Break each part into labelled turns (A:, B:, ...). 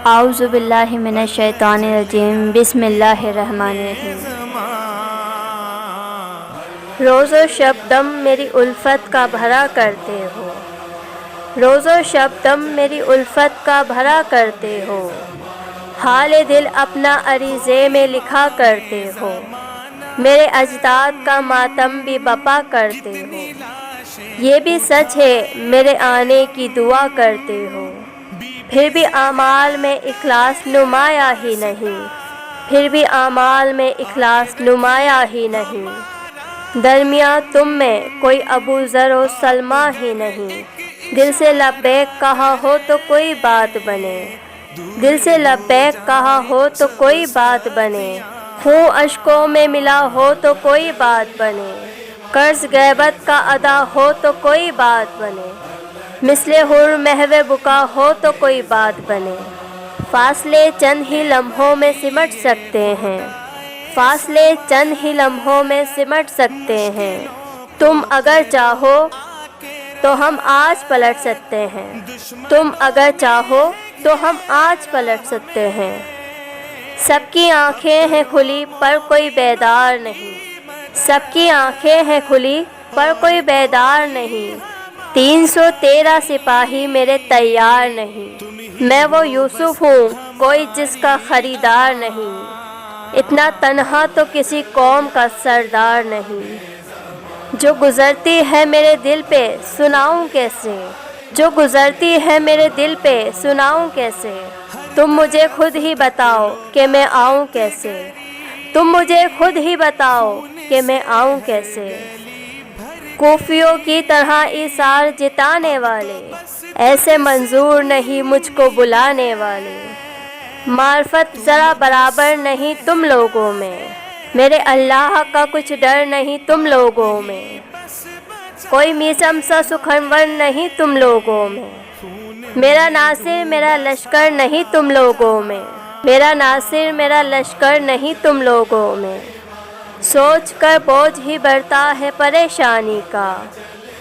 A: اعوذ باللہ من الشیطان الرجیم، بسم اللہ الرحمن الرحیم۔ روز و شب دم میری الفت کا بھرا کرتے ہو، روز و شب دم میری الفت کا بھرا کرتے ہو، حال دل اپنا عریضے میں لکھا کرتے ہو، میرے اجداد کا ماتم بھی بپا کرتے ہو، یہ بھی سچ ہے میرے آنے کی دعا کرتے ہو، پھر بھی اعمال میں اخلاص نمایاں ہی نہیں، پھر بھی اعمال میں اخلاص نمایاں ہی نہیں، درمیاں تم میں کوئی ابو ذر و سلمہ ہی نہیں، دل سے لبیک کہا ہو تو کوئی بات بنے، دل سے لبیک کہا ہو تو کوئی بات بنے، خوں اشکوں میں ملا ہو تو کوئی بات بنے، قرض غیبت کا ادا ہو تو کوئی بات بنے، مثل حر محو بکا ہو تو کوئی بات بنے، فاصلے چند ہی لمحوں میں سمٹ سکتے ہیں، فاصلے چند ہی لمحوں میں سمٹ سکتے ہیں، تم اگر چاہو تو ہم آج پلٹ سکتے ہیں، تم اگر چاہو تو ہم آج پلٹ سکتے ہیں، سب کی آنکھیں ہیں کھلی پر کوئی بیدار نہیں، سب کی آنکھیں ہیں کھلی پر کوئی بیدار نہیں، 313 سپاہی میرے تیار نہیں، میں وہ یوسف ہوں کوئی جس کا خریدار نہیں، اتنا تنہا تو کسی قوم کا سردار نہیں، جو گزرتی ہے میرے دل پہ سناؤں کیسے، جو گزرتی ہے میرے دل پہ سناؤں کیسے، تم مجھے خود ہی بتاؤ کہ میں آؤں کیسے، تم مجھے خود ہی بتاؤ کہ میں آؤں کیسے، کوفیوں کی طرح ایثار جتانے والے، ایسے منظور نہیں مجھ کو بلانے والے، معرفت ذرا برابر نہیں تم لوگوں میں، میرے اللہ کا کچھ ڈر نہیں تم لوگوں میں، کوئی میسم سا سخنور نہیں تم لوگوں میں، میرا ناصر میرا لشکر نہیں تم لوگوں میں، میرا ناصر میرا لشکر نہیں تم لوگوں میں، سوچ کر بوجھ ہی بڑھتا ہے پریشانی کا،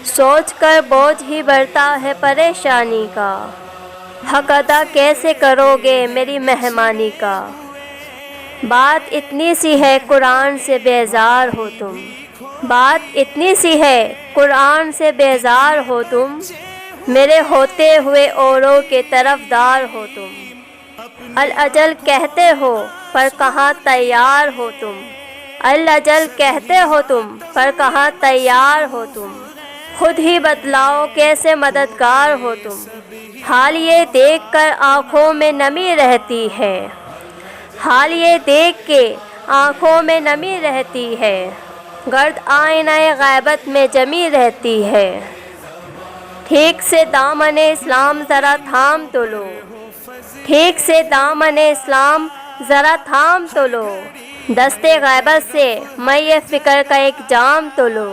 A: سوچ کر بوجھ ہی بڑھتا ہے پریشانی کا، حق ادا کیسے کرو گے میری مہمانی کا، بات اتنی سی ہے قرآن سے بیزار ہو تم، بات اتنی سی ہے قرآن سے بیزار ہو تم، میرے ہوتے ہوئے اوروں کے طرفدار ہو تم، الاجل کہتے ہو پر کہاں تیار ہو تم، الاجل کہتے ہو تم پر کہاں تیار ہو تم، خود ہی بتلاؤ کیسے مددگار ہو تم، حال یہ دیکھ کر آنکھوں میں نمی رہتی ہے، حال یہ دیکھ کے آنکھوں میں نمی رہتی ہے، گرد آئینہ غیبت میں جمی رہتی ہے، ٹھیک سے دامن اسلام ذرا تھام تو لو، ٹھیک سے دامن اسلام ذرا تھام تو لو، دستے غیبت سے میں یہ فکر کا ایک جام تو لو،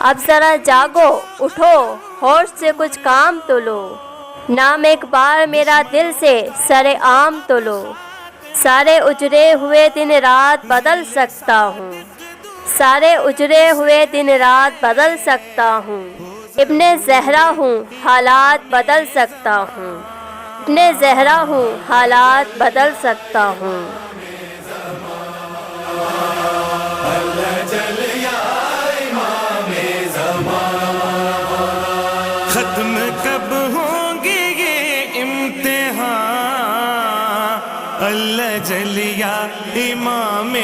A: اب ذرا جاگو اٹھو ہوش سے کچھ کام تو لو، نام ایک بار میرا دل سے سر عام تو لو، سارے اجڑے ہوئے دن رات بدل سکتا ہوں، سارے اجڑے ہوئے دن رات بدل سکتا ہوں، ابن زہرا ہوں حالات بدل سکتا ہوں، ابن زہرا ہوں حالات بدل سکتا ہوں،
B: ختم کب ہوں گے یہ امتحان، اللہ جل یا امام